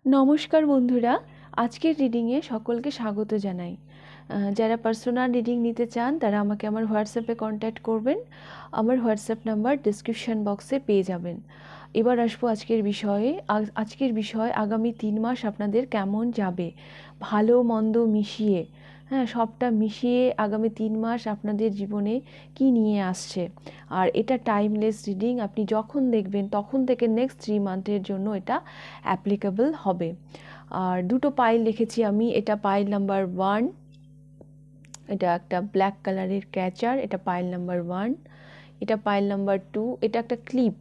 নমস্কার বন্ধুরা, আজকের রিডিংয়ে সকলকে স্বাগত জানাই। যারা পার্সোনাল রিডিং নিতে চান তারা আমাকে আমার হোয়াটসঅ্যাপে কন্ট্যাক্ট করবেন। আমার হোয়াটসঅ্যাপ নাম্বার ডিসক্রিপশন বক্সে পেয়ে যাবেন। এবার আসবো আজকের বিষয়ে। আজকের বিষয় আগামী 3 মাস আপনাদের কেমন যাবে, ভালো মন্দ মিশিয়ে। হ্যাঁ, সবটা মিশিয়ে আগামী 3 মাস আপনাদের জীবনে কি নিয়ে আসছে। আর এটা টাইমলেস রিডিং, আপনি যখন দেখবেন তখন থেকে নেক্সট 3 মান্থের জন্য এটা অ্যাপ্লিকেবল হবে। আর দুটো পাইল রেখেছি আমি। এটা পাইল নাম্বার 1, এটা একটা ব্ল্যাক কালারের ক্যাচার, এটা পাইল নাম্বার 1। এটা পাইল নাম্বার 2, এটা একটা ক্লিপ,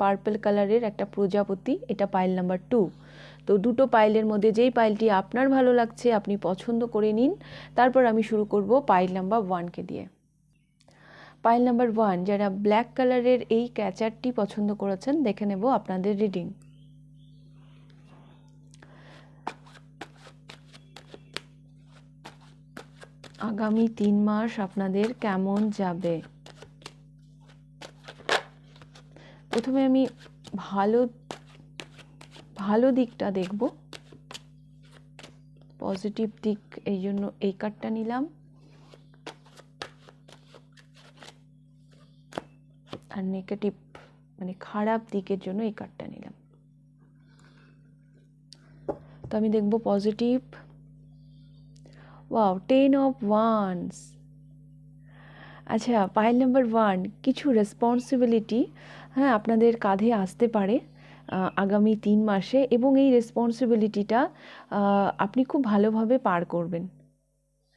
পার্পল কালারের একটা প্রজাপতি, এটা পাইল নাম্বার 2। তো দুটো পাইলের মধ্যে যেই পাইলটি আপনার ভালো লাগছে আপনি পছন্দ করে নিন। তারপর আমি শুরু করব পাইল নাম্বার 1কে দিয়ে। পাইল নাম্বার 1, যারা ব্ল্যাক কালারের এই ক্যাচারটি পছন্দ করেছেন, দেখে নেব আপনাদের রিডিং। আগামী 3 মাস আপনাদের কেমন যাবে। প্রথমে আমি ভালো দিকটা দেখব, পজিটিভ দিক, এই জন্য এই কার্ডটা নিলাম। আর নেগেটিভ মানে খারাপ দিকের জন্য এই কার্ডটা নিলাম। তো আমি দেখব পজিটিভ। Wow, 10 of wands. আচ্ছা, পাইল নাম্বার 1, কিছু রেসপন্সিবিলিটি আপনাদের কাঁধে আসতে পারে আগামী 3 মাসে, এবং এই রেসপন্সিবিলিটিটা আপনি খুব ভালোভাবে পার করবেন।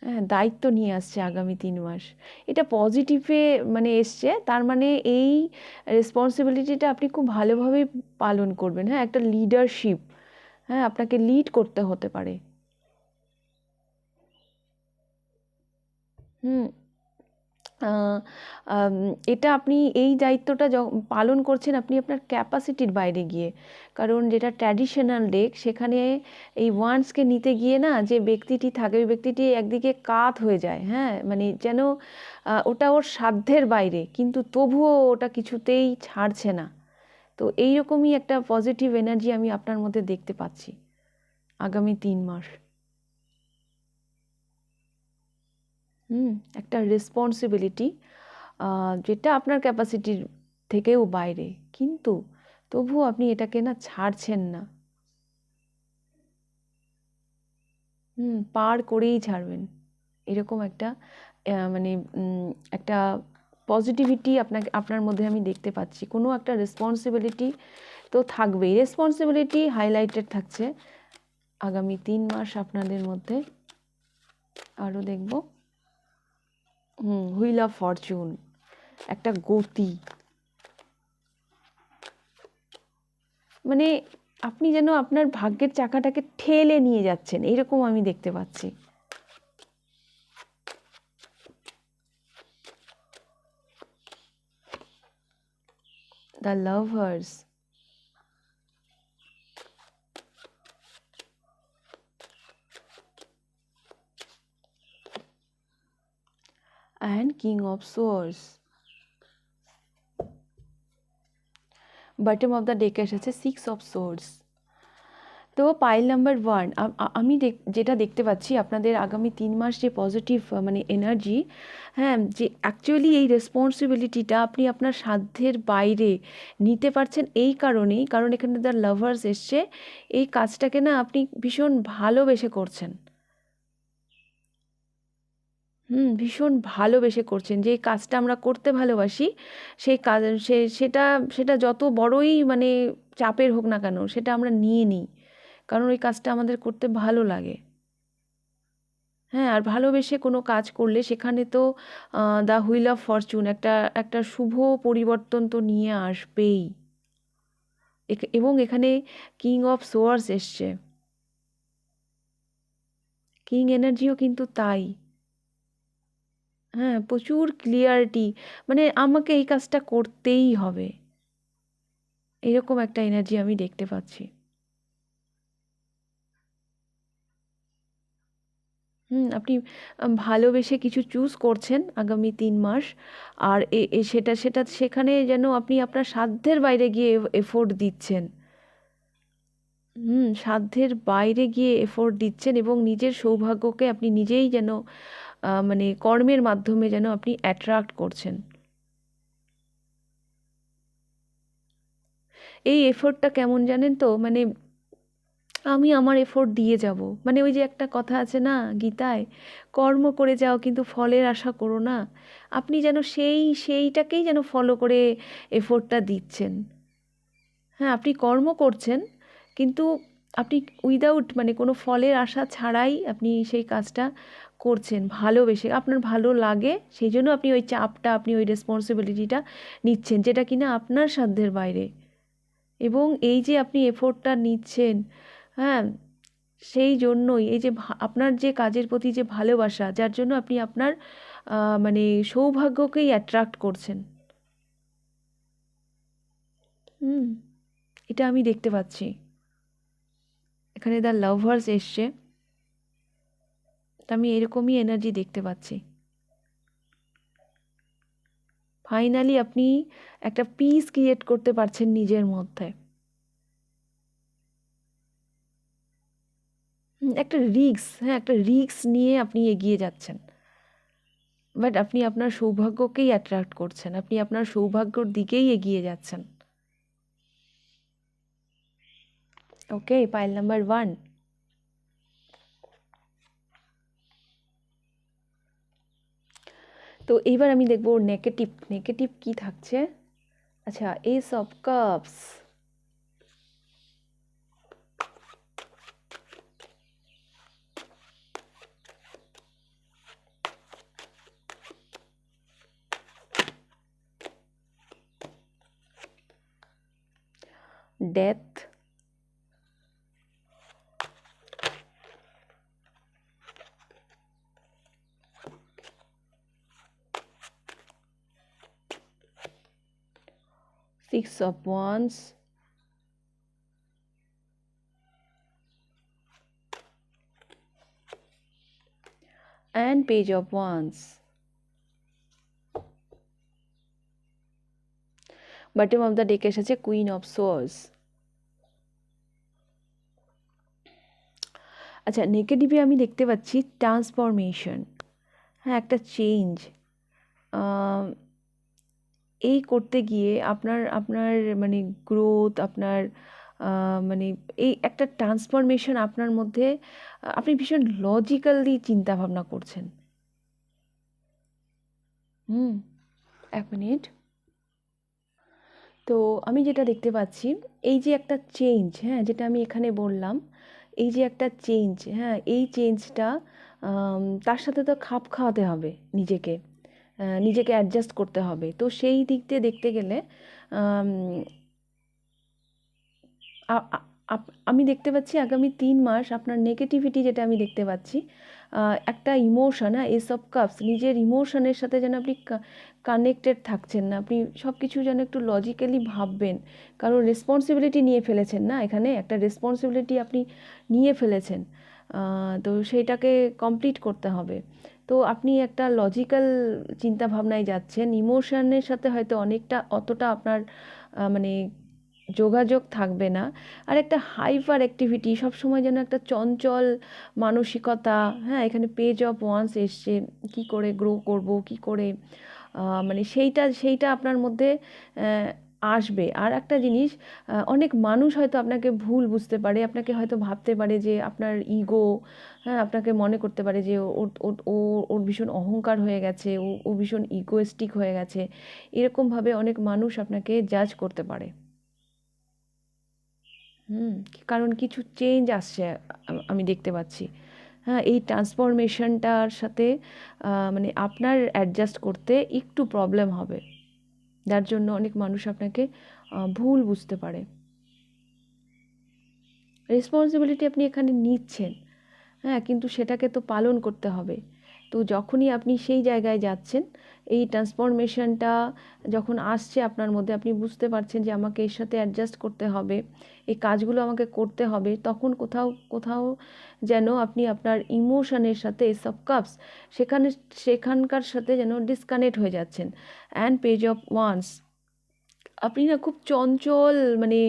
হ্যাঁ, দায়িত্ব নিয়ে আসছে আগামী 3 মাস। এটা পজিটিভে মানে এসছে, তার মানে এই রেসপন্সিবিলিটিটা আপনি খুব ভালোভাবে পালন করবেন। হ্যাঁ, একটা লিডারশিপ, আপনাকে লিড করতে হতে পারে। হুম এটা আপনি এই দায়িত্বটা পালন করছেন আপনি আপনার ক্যাপাসিটির বাইরে গিয়ে। কারণ যেটা ট্র্যাডিশনাল ডেক, সেখানে এই ওয়ান্সকে নিতে গিয়ে না যে ব্যক্তিটি থাকে, ওই ব্যক্তিটি একদিকে কাত হয়ে যায়। হ্যাঁ, মানে যেন ওটা ওর সাধ্যের বাইরে, কিন্তু তবুও ওটা কিছুতেই ছাড়ছে না। তো এইরকমই একটা পজিটিভ এনার্জি আমি আপনার মধ্যে দেখতে পাচ্ছি আগামী 3 মাস। একটা রেসপন্সিবিলিটি যেটা আপনার ক্যাপাসিটির থেকেও বাইরে, কিন্তু তবুও আপনি এটাকে না ছাড়ছেন না। পার করেই ছাড়বেন, এরকম একটা মানে একটা পজিটিভিটি আপনার মধ্যে আমি দেখতে পাচ্ছি। কোনো একটা রেসপন্সিবিলিটি তো থাকবেই, রেসপন্সিবিলিটি হাইলাইটেড থাকছে আগামী 3 মাস আপনাদের মধ্যে। আরও দেখব হুইল অফ ফরচুন, একটা গতি, মানে আপনি যেন আপনার ভাগ্যের চাকাটাকে ঠেলে নিয়ে যাচ্ছেন, এরকম আমি দেখতে পাচ্ছি। The lovers, and king of swords. Bottom of the ডেকে এসেছে 6 অফ সোর্ডস। তো পাইল নাম্বার 1, আমি যেটা দেখতে পাচ্ছি আপনাদের আগামী 3 মাস যে পজিটিভ মানে এনার্জি, যে অ্যাকচুয়ালি এই রেসপন্সিবিলিটিটা আপনি আপনার সাধ্যের বাইরে নিতে পারছেন এই কারণেই, কারণ এখানে দ্য লাভার্স এসছে। এই কাজটাকে না আপনি ভীষণ ভালোবেসে করছেন। ভীষণ ভালোবেসে করছেন। যে কাজটা আমরা করতে ভালোবাসি, সেই কাজ সেটা সেটা যত বড়ই মানে চাপের হোক না কেন, সেটা আমরা নিয়ে নিই, কারণ ওই কাজটা আমাদের করতে ভালো লাগে। হ্যাঁ, আর ভালোবেসে কোনো কাজ করলে সেখানে তো দ্য হুইল অফ ফরচুন, একটা একটা শুভ পরিবর্তন তো নিয়ে আসবেই। এবং এখানে কিং অফ সোয়ার্ডস এসছে, কিং এনার্জিও কিন্তু তাই। হ্যাঁ, প্রচুর ক্লিয়ারিটি, মানে আমাকে এই কাজটা করতেই হবে, এরকম একটা এনার্জি আমি দেখতে পাচ্ছি। আপনি ভালোবেসে কিছু চুজ করছেন আগামী 3 মাস। আর সেটা সেটা সেখানে যেন আপনি আপনার সাধ্যের বাইরে গিয়ে এফোর্ট দিচ্ছেন। সাধ্যের বাইরে গিয়ে এফোর্ট দিচ্ছেন এবং নিজের সৌভাগ্যকে আপনি নিজেই যেন মানে কর্মের মাধ্যমে যেন আপনি অ্যাট্রাক্ট করছেন। এই এফোর্টটা কেমন জানেন তো, মানে আমি আমার এফোর্ট দিয়ে যাব, মানে ওই যে একটা কথা আছে না গীতায়, কর্ম করে যাও কিন্তু ফলের আশা করো না। আপনি যেন সেইটাকেই যেন ফলো করে এফোর্টটা দিচ্ছেন। হ্যাঁ, আপনি কর্ম করছেন কিন্তু আপনি উইদাউট মানে কোনো ফলের আশা ছাড়াই আপনি সেই কাজটা করছেন ভালোবেসে, আপনার ভালো লাগে সেই জন্য আপনি ওই চাপটা, আপনি ওই রেসপন্সিবিলিটিটা নিচ্ছেন, যেটা কিনা আপনার সাধ্যের বাইরে। এবং এই যে আপনি এফোর্টটা নিচ্ছেন, হ্যাঁ, সেই জন্যই এই যে আপনার যে কাজের প্রতি যে ভালোবাসা, যার জন্য আপনি আপনার মানে সৌভাগ্যকেই অ্যাট্রাক্ট করছেন। হুম, এটা আমি দেখতে পাচ্ছি। এখানে দ্য লাভার্স এসছে, তো আমি এরকমই এনার্জি দেখতে পাচ্ছি। ফাইনালি আপনি একটা পিস ক্রিয়েট করতে পারছেন নিজের মধ্যে। একটা রিস্ক, হ্যাঁ, একটা রিস্ক নিয়ে আপনি এগিয়ে যাচ্ছেন, বাট আপনি আপনার সৌভাগ্যকেই অ্যাট্রাক্ট করছেন, আপনি আপনার সৌভাগ্যর দিকেই এগিয়ে যাচ্ছেন। ওকে, পাইল নাম্বার 1। তো এইবার আমি দেখব নেগেটিভ, নেগেটিভ কি থাকছে। আচ্ছা, S of cups, 'death', 6 of Wands, and Page of Wands. Bottom of the deck এসেছে কুইন অফ সোর্স। আচ্ছা, নেগেটিভে আমি দেখতে পাচ্ছি ট্রান্সফরমেশন, হ্যাঁ, একটা চেঞ্জ। এই করতে গিয়ে আপনার আপনার মানে গ্রোথ, আপনার মানে এই একটা ট্রান্সফরমেশন আপনার মধ্যে, আপনি ভীষণ লজিক্যালি চিন্তা ভাবনা করছেন। এক মিনিট। তো আমি যেটা দেখতে পাচ্ছি, এই যে একটা চেঞ্জ, হ্যাঁ, যেটা আমি এখানে বললাম, এই যে একটা চেঞ্জ, হ্যাঁ, এই চেঞ্জটা তার সাথে তো খাপ খাওয়াতে হবে নিজেকে, নিজেকে অ্যাডজাস্ট করতে হবে। তো সেই দিক দিয়ে দেখতে গেলে আমি দেখতে পাচ্ছি আগামী 3 মাস আপনার নেগেটিভিটি, যেটা আমি দেখতে পাচ্ছি একটা ইমোশন, হ্যাঁ, এস অফ কাপস, নিজের ইমোশনের সাথে যেন আপনি কানেক্টেড থাকছেন না, আপনি সব কিছু যেন একটু লজিক্যালি ভাববেন, কারণ রেসপন্সিবিলিটি নিয়ে ফেলেছেন না, এখানে একটা রেসপন্সিবিলিটি আপনি নিয়ে ফেলেছেন, তো সেইটাকে কমপ্লিট করতে হবে। তো আপনি একটা লজিক্যাল চিন্তা ভাবনায় যাচ্ছেন, ইমোশনের সাথে হয়তো অনেকটা অতটা আপনার মানে যোগাযোগ থাকবে না। আর একটা হাইপার অ্যাক্টিভিটি, সবসময় যেন একটা চঞ্চল মানসিকতা, হ্যাঁ, এখানে পেজ অফ ওয়ান্স এসছে, কি করে গ্রো করব, কি করে মানে সেইটা আপনার মধ্যে আসবে। আর একটা জিনিস, অনেক মানুষ হয়তো আপনাকে ভুল বুঝতে পারে, আপনাকে হয়তো ভাবতে পারে যে আপনার ইগো, হ্যাঁ, আপনাকে মনে করতে পারে যে ওর ওর ও- ওর ভীষণ অহংকার হয়ে গেছে, ও ভীষণ ইগোয়েস্টিক হয়ে গেছে, এরকমভাবে অনেক মানুষ আপনাকে জাজ করতে পারে। হুম, কারণ কিছু চেঞ্জ আসছে, আমি দেখতে পাচ্ছি। হ্যাঁ, এই ট্রান্সফরমেশনটার সাথে মানে আপনার অ্যাডজাস্ট করতে একটু প্রবলেম হবে, যার জন্য অনেক মানুষ আপনাকে ভুল বুঝতে পারে। রেসপন্সিবিলিটি আপনি এখানে নিচ্ছেন, হ্যাঁ, কিন্তু সেটাকে তো পালন করতে হবে। তো যখনই আপনি সেই জায়গায় যাচ্ছেন, এই ট্রান্সফরমেশনটা যখন আসছে আপনার মধ্যে, আপনি বুঝতে পারছেন যে আমাকে এর সাথে অ্যাডজাস্ট করতে হবে, এই কাজগুলো আমাকে করতে হবে, তখন কোথাও কোথাও যেন আপনি আপনার ইমোশনের সাথে, এস অফ কাপস, সেখানকার সাথে যেন ডিসকানেক্ট হয়ে যাচ্ছেন। অ্যান্ড পেজ অফ ওয়ান্স, আপনি না খুব চঞ্চল, মানে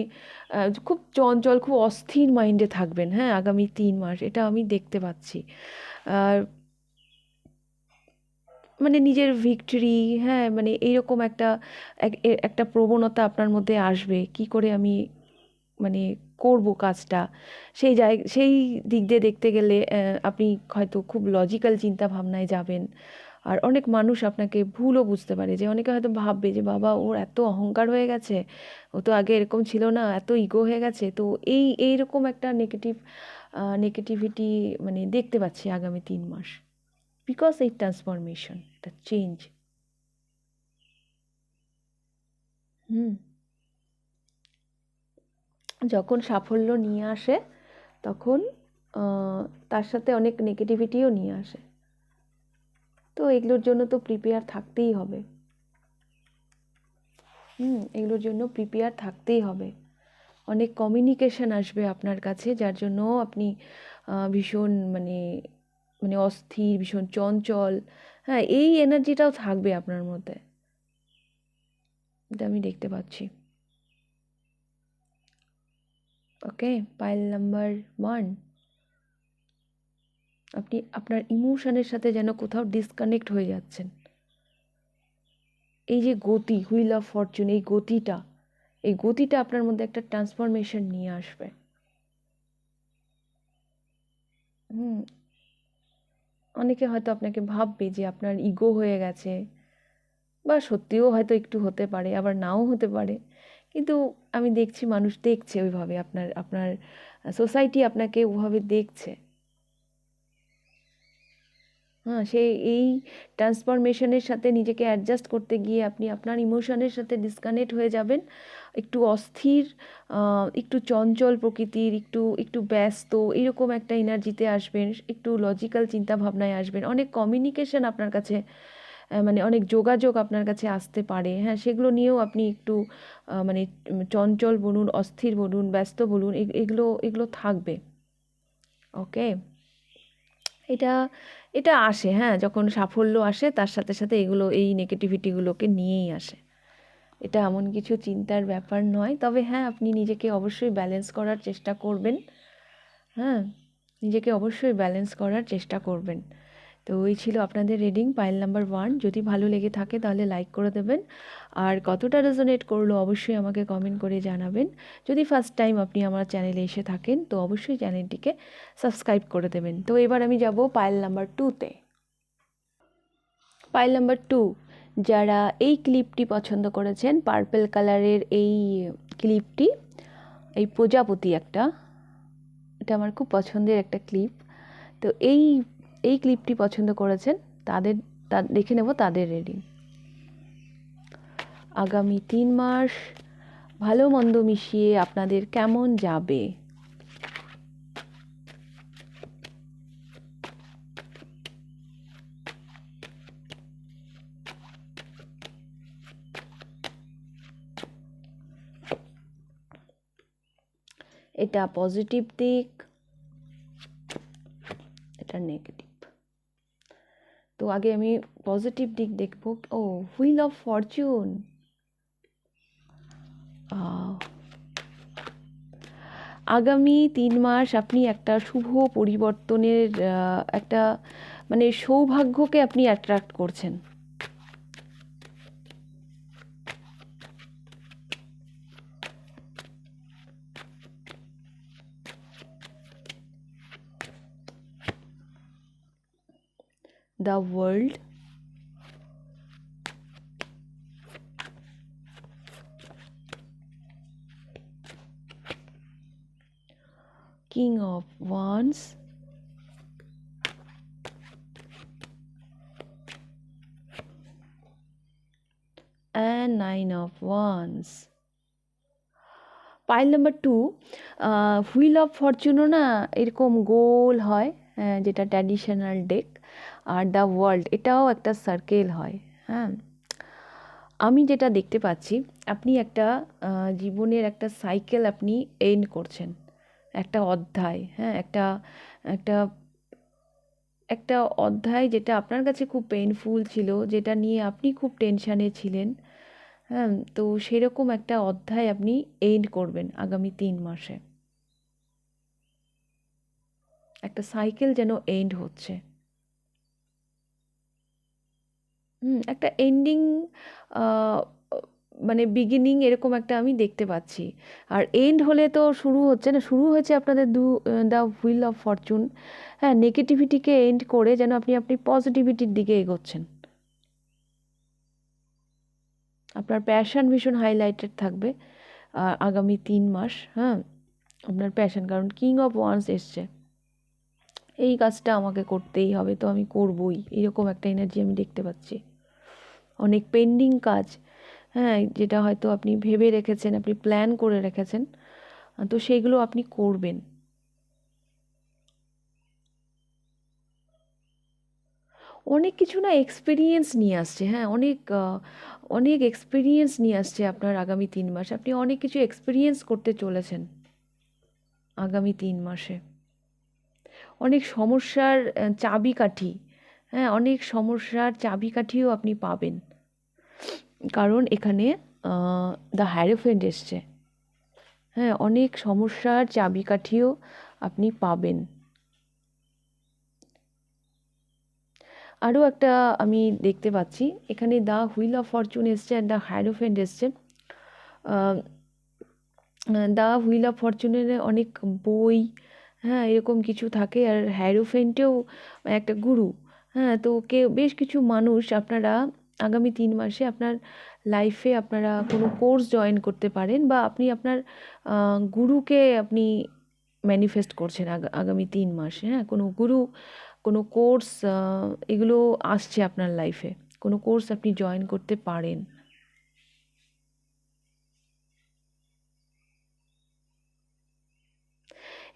খুব চঞ্চল, খুব অস্থির মাইন্ডে থাকবেন, হ্যাঁ, আগামী 3 মাস, এটা আমি দেখতে পাচ্ছি। আর মানে নিজের ভিক্টরি, হ্যাঁ, মানে এইরকম একটা প্রবণতা আপনার মধ্যে আসবে, কি করে আমি মানে করব কাজটা, সেই দিক দিয়ে দেখতে গেলে আপনি হয়তো খুব লজিক্যাল চিন্তা ভাবনায় যাবেন। আর অনেক মানুষ আপনাকে ভুলও বুঝতে পারে, যে অনেকে হয়তো ভাববে যে বাবা ওর এত অহংকার হয়ে গেছে, ও তো আগে এরকম ছিল না, এত ইগো হয়ে গেছে। তো এইরকম একটা নেগেটিভিটি মানে দেখতে পাচ্ছি আগামী 3 মাস, বিকজ এই ট্রান্সফরমেশন, এটা চেঞ্জ। হুম। যখন সাফল্য নিয়ে আসে তখন তার সাথে অনেক নেগেটিভিটিও নিয়ে আসে। তো এগুলোর জন্য তো প্রিপেয়ার থাকতেই হবে। এগুলোর জন্য প্রিপেয়ার থাকতেই হবে। অনেক কমিউনিকেশন আসবে আপনার কাছে, যার জন্য আপনি ভীষণ মানে মানে অস্থির, ভীষণ চঞ্চল, হ্যাঁ, এই এনার্জিটাও থাকবে আপনার মধ্যে, এটা আমি দেখতে পাচ্ছি। ওকে, পাইল নাম্বার 1, আপনি আপনার ইমোশনের সাথে যেন কোথাও ডিসকানেক্ট হয়ে যাচ্ছেন। এই যে গতি, হুইল অফ ফরচুন, এই গতিটা আপনার মধ্যে একটা ট্রান্সফরমেশন নিয়ে আসবে। হুম। অনেকে হয়তো আপনাকে ভাববে যে আপনার ইগো হয়ে গেছে, বা সত্যিও হয়তো একটু হতে পারে, আবার নাও হতে পারে। কিন্তু আমি দেখছি মানুষ দেখছে ওইভাবে, আপনার আপনার সোসাইটি আপনাকে ওভাবে দেখছে। হ্যাঁ, এই ট্রান্সফরমেশনের সাথে নিজেকে অ্যাডজাস্ট করতে গিয়ে আপনি আপনার ইমোশনের সাথে ডিসকানেক্ট হয়ে যাবেন, একটু অস্থির, একটু চঞ্চল প্রকৃতির, একটু একটু ব্যস্ত, এরকম একটা এনার্জিতে আসবেন, একটু লজিক্যাল চিন্তা ভাবনায় আসবেন। অনেক কমিউনিকেশন আপনার কাছে, মানে অনেক যোগাযোগ আপনার কাছে আসতে পারে, হ্যাঁ, সেগুলো নিয়েও আপনি একটু মানে চঞ্চল বলুন, অস্থির বলুন, ব্যস্ত বলুন, এগুলো এগুলো থাকবে। ওকে, এটা এটা আসে, হ্যাঁ, যখন সাফল্য আসে তার সাথে সাথে এগুলো, এই নেগেটিভিটিগুলোকে নিয়েই আসে। এটা এমন কিছু চিন্তার ব্যাপার নয়, তবে হ্যাঁ, আপনি নিজেকে অবশ্যই ব্যালেন্স করার চেষ্টা করবেন। হ্যাঁ, নিজেকে অবশ্যই ব্যালেন্স করার চেষ্টা করবেন। তো ওই ছিল আপনাদের রিডিং, পাইল নাম্বার 1। যদি ভালো লেগে থাকে তাহলে লাইক করে দেবেন, আর কতটা রেজোনেট করলো অবশ্যই আমাকে কমেন্ট করে জানাবেন। যদি ফার্স্ট টাইম আপনি আমার চ্যানেলে এসে থাকেন তো অবশ্যই চ্যানেলটিকে সাবস্ক্রাইব করে দেবেন। তো এবার আমি যাব পাইল নাম্বার 2তে। পাইল নাম্বার 2, যারা এই ক্লিপটি পছন্দ করেছেন, পার্পল কালারের এই ক্লিপটি, এই প্রজাপতি একটা, এটা আমার খুব পছন্দের একটা ক্লিপ। তো এই ক্লিপটি পছন্দ করেছেন তাদের দেখে নেব তাদের রিডিং। আগামী 3 মাস ভালো মন্দ মিশিয়ে আপনাদের কেমন যাবে? এটা পজিটিভ দিক, এটা নেগেটিভ। তো আগে আমি পজিটিভ দিক দেখব। ও, হুইল অফ ফরচুন। আগামী 3 মাস আপনি একটা শুভ পরিবর্তনের একটা মানে সৌভাগ্যকে আপনি অ্যাট্রাক্ট করছেন। The world, king of wands, and 9 of wands. Pile number 2, wheel of ফরচুনও না এরকম গোল হয়, যেটা ট্র্যাডিশনাল ডেক। আর দ্য ওয়ার্ল্ড, এটাও একটা সার্কেল হয়। হ্যাঁ, আমি যেটা দেখতে পাচ্ছি, আপনি একটা জীবনের একটা সাইকেল আপনি এন্ড করছেন, একটা অধ্যায়, হ্যাঁ, একটা একটা একটা অধ্যায় যেটা আপনার কাছে খুব পেইনফুল ছিল, যেটা নিয়ে আপনি খুব টেনশানে ছিলেন, হ্যাঁ, তো সেরকম একটা অধ্যায় আপনি এন্ড করবেন আগামী 3 মাসে। একটা সাইকেল যেন এন্ড হচ্ছে। একটা এন্ডিং, মানে বিগিনিং এরকম একটা আমি দেখতে পাচ্ছি। আর এন্ড হলে তো শুরু হচ্ছে না, শুরু হয়েছে আপনাদের দ্য হুইল অফ ফরচুন। হ্যাঁ, নেগেটিভিটিকে এন্ড করে যেন আপনি পজিটিভিটির দিকে এগোচ্ছেন। আপনার প্যাশন ভীষণ হাইলাইটেড থাকবে আগামী 3 মাস। হ্যাঁ, আপনার প্যাশন, কারণ কিং অফ ওয়ান্স এসছে, এই কাজটা আমাকে করতেই হবে তো আমি করবই, এরকম একটা এনার্জি আমি দেখতে পাচ্ছি। অনেক পেন্ডিং কাজ, হ্যাঁ, যেটা হয়তো আপনি ভেবে রেখেছেন, আপনি প্ল্যান করে রেখেছেন, তো সেইগুলো আপনি করবেন। অনেক কিছু না এক্সপিরিয়েন্স নিয়ে আসছে, হ্যাঁ, অনেক এক্সপিরিয়েন্স নিয়ে আসছে আপনার আগামী 3 মাস। আপনি অনেক কিছু এক্সপিরিয়েন্স করতে চলেছেন আগামী 3 মাসে। অনেক সমস্যার চাবিকাঠি, হ্যাঁ, অনেক সমস্যার চাবিকাঠিও আপনি পাবেন, কারণ এখানে দ্য হ্যারোফেন্ট এসছে। হ্যাঁ, অনেক সমস্যার চাবিকাঠিও আপনি পাবেন। আরও একটা আমি দেখতে পাচ্ছি, এখানে দ্য হুইল অফ ফরচুন এসছে অ্যান্ড দ্য হ্যারোফেন্ট এসছে। দ্য হুইল অফ ফরচুনের অনেক বই, হ্যাঁ, এরকম কিছু থাকে। আর হ্যারোফেন্টেও একটা গুরু। হ্যাঁ, তো বেশ কিছু মানুষ আপনারা আগামী 3 মাসে আপনার লাইফে আপনারা কোনো কোর্স জয়েন করতে পারেন, বা আপনি আপনার গুরুকে আপনি ম্যানিফেস্ট করছেন আগামী 3 মাসে। হ্যাঁ, কোনো গুরু, কোনো কোর্স, এগুলো আসছে আপনার লাইফে, কোনো কোর্স আপনি জয়েন করতে পারেন।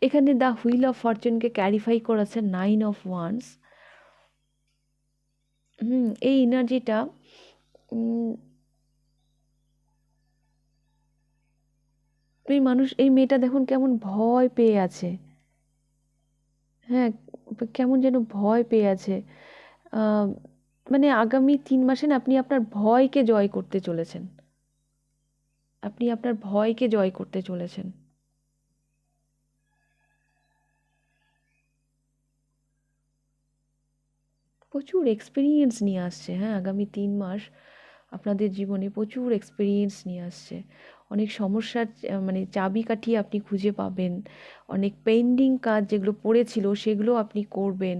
এখানে দ্য হুইল অফ ফরচুনকে ক্যারিফাই করেছে 9 অফ ওয়ান্স। এই এনার্জিটা, এই মেয়েটা দেখুন কেমন ভয় পেয়ে আছে। হ্যাঁ, কেমন যেন ভয় পেয়ে আছে। আহ, মানে আগামী 3 মাসে না আপনি আপনার ভয়কে জয় করতে চলেছেন, আপনি আপনার ভয়কে জয় করতে চলেছেন। প্রচুর এক্সপিরিয়েন্স নিয়ে আসছে, হ্যাঁ, আগামী 3 মাস আপনাদের জীবনে প্রচুর এক্সপিরিয়েন্স নিয়ে আসছে। অনেক সমস্যার মানে চাবিকাঠি আপনি খুঁজে পাবেন, অনেক পেন্ডিং কাজ যেগুলো পড়েছিল সেগুলো আপনি করবেন।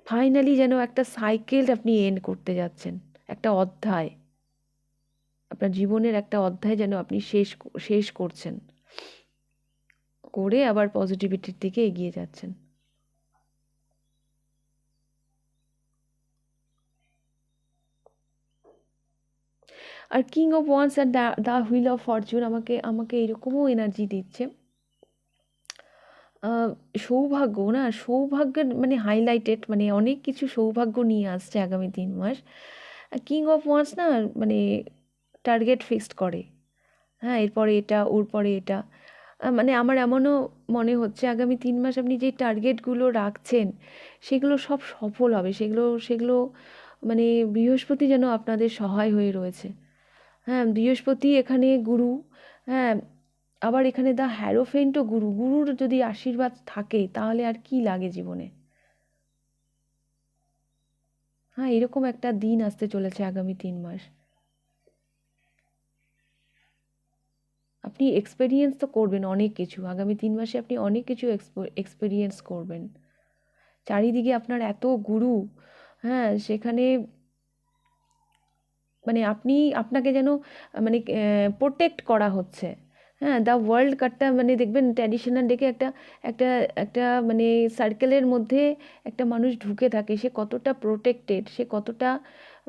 ফাইনালি যেন একটা সাইকেল আপনি এন্ড করতে যাচ্ছেন, একটা অধ্যায়, আপনার জীবনের একটা অধ্যায় যেন আপনি শেষ করছেন, করে আবার পজিটিভিটির দিকে এগিয়ে যাচ্ছেন। আর কিং অফ ওয়ান্স আর দ্য হুইল অফ ফরচুন আমাকে আমাকে এরকমও এনার্জি দিচ্ছে। আহ, সৌভাগ্য, না সৌভাগ্যের মানে হাইলাইটেড, মানে অনেক কিছু সৌভাগ্য নিয়ে আসছে আগামী 3 মাস। কিং অফ ওয়ান্স না মানে টার্গেট ফিক্সড করে, হ্যাঁ, এরপরে এটা, ওর পরে এটা। মানে আমার এমনও মনে হচ্ছে আগামী 3 মাস আপনি যে টার্গেটগুলো রাখছেন সেগুলো সব সফল হবে, সেগুলো সেগুলো মানে বৃহস্পতি যেন আপনাদের সহায় হয়ে রয়েছে। হ্যাঁ, বৃহস্পতি এখানে গুরু। হ্যাঁ, আবার এখানে দ্য হ্যারোফেন্টও গুরু। গুরুর যদি আশীর্বাদ থাকে তাহলে আর কি লাগে জীবনে। হ্যাঁ, এরকম একটা দিন আসতে চলেছে আগামী 3 মাস। আপনি এক্সপেরিয়েন্স তো করবেন অনেক কিছু আগামী 3 মাসে, আপনি অনেক কিছু এক্সপেরিয়েন্স করবেন। চারিদিকে আপনার এত গুরু, হ্যাঁ, সেখানে মানে আপনাকে যেন মানে প্রোটেক্ট করা হচ্ছে। হ্যাঁ, দ্য ওয়ার্ল্ড কার্ডটা মানে দেখবেন ট্র্যাডিশনাল ডেকে একটা একটা একটা মানে সার্কেলের মধ্যে একটা মানুষ ঢুকে থাকে, সে কতটা প্রোটেক্টেড, সে কতটা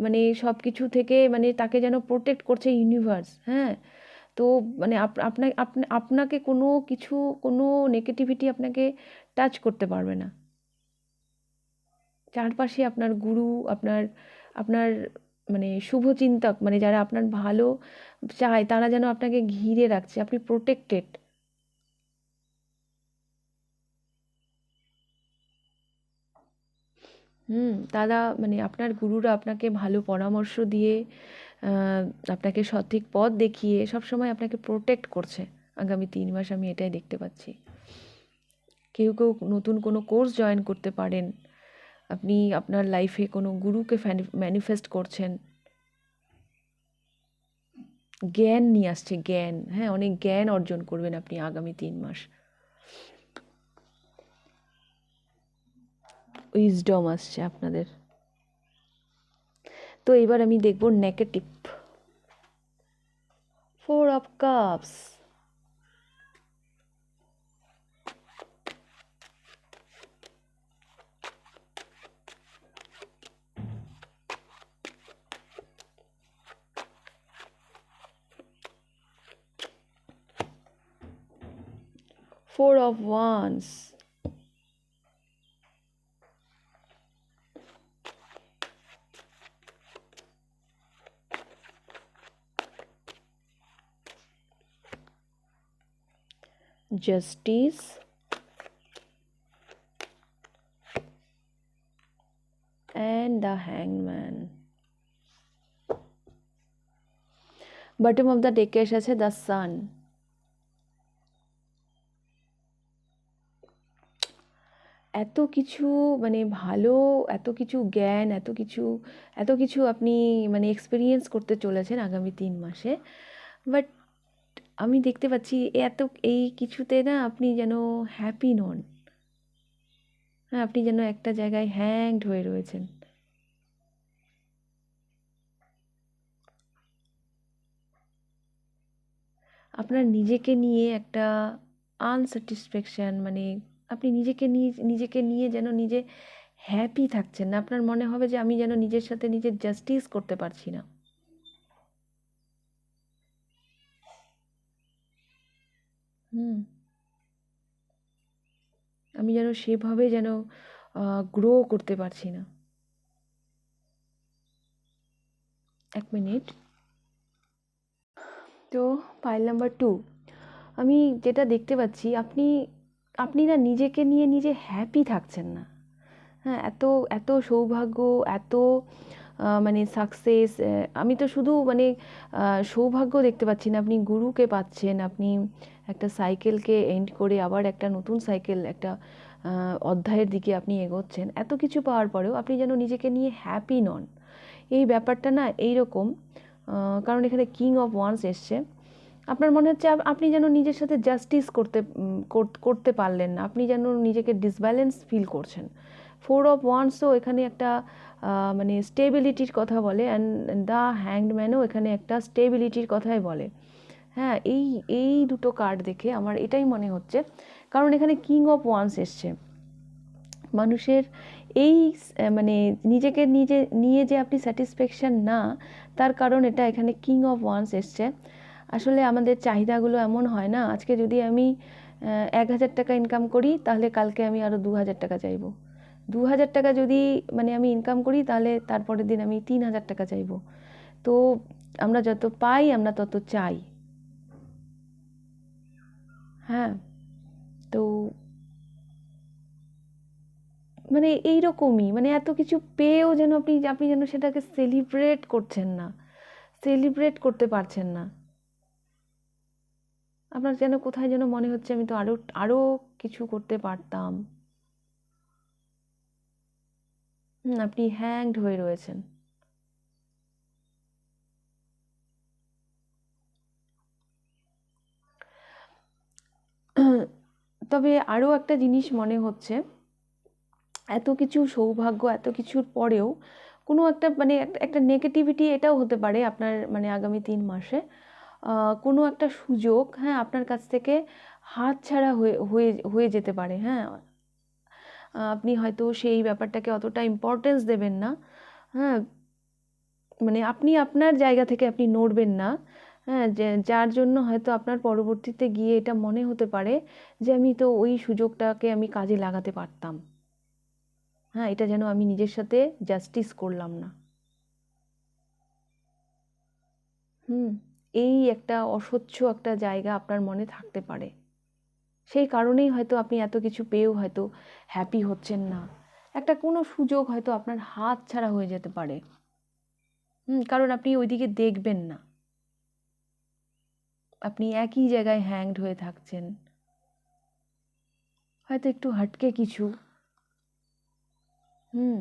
মানে সব কিছু থেকে মানে তাকে যেন প্রোটেক্ট করছে ইউনিভার্স। হ্যাঁ, তো মানে আপনাকে কোনো কিছু, কোনো নেগেটিভিটি আপনাকে টাচ করতে পারবে না। চারপাশে আপনার গুরু, আপনার আপনার মানে শুভচিন্তক, মানে যারা আপনার ভালো চায় তারা যেন আপনাকে ঘিরে রাখছে, আপনি প্রোটেক্টেড। তারা মানে আপনার গুরুরা আপনাকে ভালো পরামর্শ দিয়ে আপনাকে সঠিক পথ দেখিয়ে সবসময় আপনাকে প্রোটেক্ট করছে আগামী 3 মাস, আমি এটাই দেখতে পাচ্ছি। কেউ কেউ নতুন কোনো কোর্স জয়েন করতে পারেন, আপনি আপনার লাইফে কোনো গুরুকে ম্যানিফেস্ট করছেন, জ্ঞান নিয়ে আসছে, জ্ঞান, হ্যাঁ, অনেক জ্ঞান অর্জন করবেন আপনি আগামী 3 মাস। উইজডম আসছে আপনাদের। তো এবার আমি দেখব negative. 4 of cups, Four of Wands, Justice, and the Hangman. Bottom of the deck এসেছে the Sun. এত কিছু মানে ভালো, এত কিছু জ্ঞান, এত কিছু আপনি মানে এক্সপিরিয়েন্স করতে চলেছেন আগামী 3 মাসে। বাট আমি দেখতে পাচ্ছি এই কিছুতে না আপনি যেন হ্যাপি নন। হ্যাঁ, আপনি যেন একটা জায়গায় হ্যাংড হয়ে রয়েছেন। আপনার নিজেকে নিয়ে একটা আনস্যাটিসফ্যাকশান, মানে আপনি নিজেকে নিয়ে যেন নিজে হ্যাপি থাকছেন না। আপনার মনে হবে যে আমি যেন নিজের সাথে নিজের জাস্টিস করতে পারছি না। আমি যেন সেভাবে যেন গ্রো করতে পারছি না। 1 মিনিট। তো পাইল নাম্বার 2, আমি যেটা দেখতে পাচ্ছি আপনি না নিজেকে নিয়ে নিজে হ্যাপি থাকছেন না। হ্যাঁ, এত সৌভাগ্য, এত মানে সাকসেস, আমি তো শুধু মানে সৌভাগ্য দেখতে পাচ্ছি না, আপনি গুরুকে পাচ্ছেন, আপনি একটা সাইকেলকে এন্ড করে আবার একটা নতুন সাইকেল, একটা অধ্যায়ের দিকে আপনি এগোচ্ছেন। এত কিছু পাওয়ার পরেও আপনি যেন নিজেকে নিয়ে হ্যাপি নন। এই ব্যাপারটা না এইরকম, কারণ এখানে কিং অফ ওয়ান্স এসছে। আপনার মনে হচ্ছে আপনি যেন নিজের সাথে জাস্টিস করতে পারলেন না, আপনি যেন নিজেকে ডিসব্যালেন্স ফিল করছেন। 4 অফ ওয়ান্সও এখানে একটা মানে স্টেবিলিটির কথা বলে, অ্যান্ড দ্য হ্যাংডম্যানও এখানে একটা স্টেবিলিটির কথাই বলে। হ্যাঁ, এই দুটো কার্ড দেখে আমার এটাই মনে হচ্ছে, কারণ এখানে কিং অফ ওয়ান্স এসছে। মানুষের এই মানে নিজেকে নিয়ে যে আপনি স্যাটিসফ্যাকশান না, তার কারণ এটা এখানে কিং অফ ওয়ান্স এসছে। আসলে আমাদের চাহিদাগুলো এমন হয় না, আজকে যদি আমি 1,000 টাকা ইনকাম করি, তাহলে কালকে আমি আরও 2,000 টাকা চাইবো। 2,000 টাকা যদি মানে আমি ইনকাম করি, তাহলে তারপরের দিন আমি 3,000 টাকা চাইবো। তো আমরা যত পাই আমরা তত চাই। হ্যাঁ, তো মানে এইরকমই, মানে এত কিছু পেয়েও যেন আপনি যেন সেটাকে সেলিব্রেট করছেন না, সেলিব্রেট করতে পারছেন না। আপনার যেন কোথায় যেন মনে হচ্ছে আমি তো আরও কিছু করতে পারতাম। আপনি হ্যাংড হয়ে রয়েছেন। তবে আরও একটা জিনিস মনে হচ্ছে, এত কিছু সৌভাগ্য, এত কিছুর পরেও কোনো একটা মানে একটা নেগেটিভিটি এটাও হতে পারে আপনার মানে আগামী 3 মাসে কোনো একটা সুযোগ, হ্যাঁ, আপনার কাছ থেকে হাতছাড়া হয়ে হয়ে হয়ে যেতে পারে। হ্যাঁ, আপনি হয়তো সেই ব্যাপারটাকে অতটা ইম্পর্টেন্স দেবেন না। হ্যাঁ, মানে আপনি আপনার জায়গা থেকে আপনি নড়বেন না। হ্যাঁ, যার জন্য হয়তো আপনার পরবর্তীতে গিয়ে এটা মনে হতে পারে যে আমি তো ওই সুযোগটাকে আমি কাজে লাগাতে পারতাম। হ্যাঁ, এটা যেন আমি নিজের সাথে জাস্টিস করলাম না। এই একটা অস্বচ্ছ একটা জায়গা আপনার মনে থাকতে পারে। সেই কারণেই হয়তো আপনি এত কিছু পেয়েও হয়তো হ্যাপি হচ্ছেন না। একটা কোনো সুযোগ হয়তো আপনার হাত ছাড়া হয়ে যেতে পারে। কারণ আপনি ওইদিকে দেখবেন না, আপনি একই জায়গায় হ্যাংড হয়ে থাকছেন, হয়তো একটু হাটকে কিছু। হুম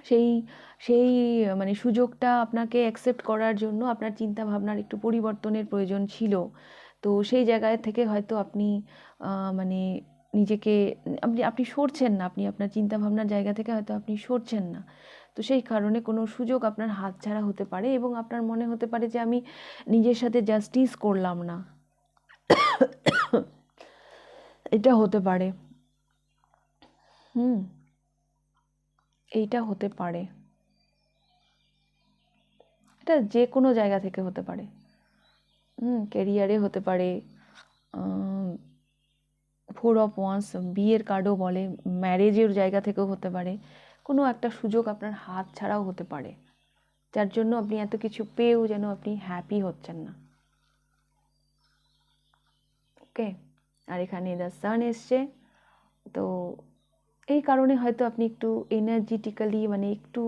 সেই সেই মানে সুযোগটা আপনাকে অ্যাকসেপ্ট করার জন্য আপনার চিন্তা ভাবনার একটু পরিবর্তনের প্রয়োজন ছিল। তো সেই জায়গায় থেকে হয়তো আপনি মানে নিজেকে আপনি আপনি সরছেন না, আপনি আপনার চিন্তা ভাবনার জায়গা থেকে হয়তো আপনি সরছেন না। তো সেই কারণে কোনো সুযোগ আপনার হাতছাড়া হতে পারে এবং আপনার মনে হতে পারে যে আমি নিজের সাথে জাস্টিস করলাম না, এটা হতে পারে। হুম এইটা হতে পারে, এটা যে কোনো জায়গা থেকে হতে পারে। ক্যারিয়ারে হতে পারে, 4 of Wands বিয়ের কার্ডও বলে, ম্যারেজের জায়গা থেকেও হতে পারে। কোনো একটা সুযোগ আপনার হাত ছাড়াও হতে পারে, যার জন্য আপনি এত কিছু পেয়েও যেন আপনি হ্যাপি হচ্ছেন না। ওকে, আর এখানে দ্য সান এসছে, তো এই কারণে হয়তো আপনি একটু এনার্জিটিক্যালি মানে একটু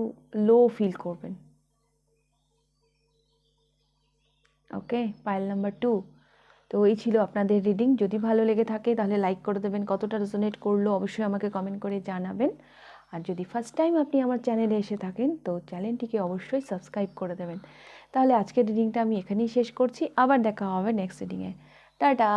লো ফিল করবেন। ওকে, পাইল নাম্বার 2। তো এই ছিল আপনাদের রিডিং। যদি ভালো লেগে থাকে তাহলে লাইক করে দেবেন, কতটা রেজোনেট করলো অবশ্যই আমাকে কমেন্ট করে জানাবেন। আর যদি ফার্স্ট টাইম আপনি আমার চ্যানেলে এসে থাকেন তো চ্যানেলটিকে অবশ্যই সাবস্ক্রাইব করে দেবেন। তাহলে আজকের রিডিংটা আমি এখানেই শেষ করছি, আবার দেখা হবে নেক্সট রিডিংয়ে। টাটা।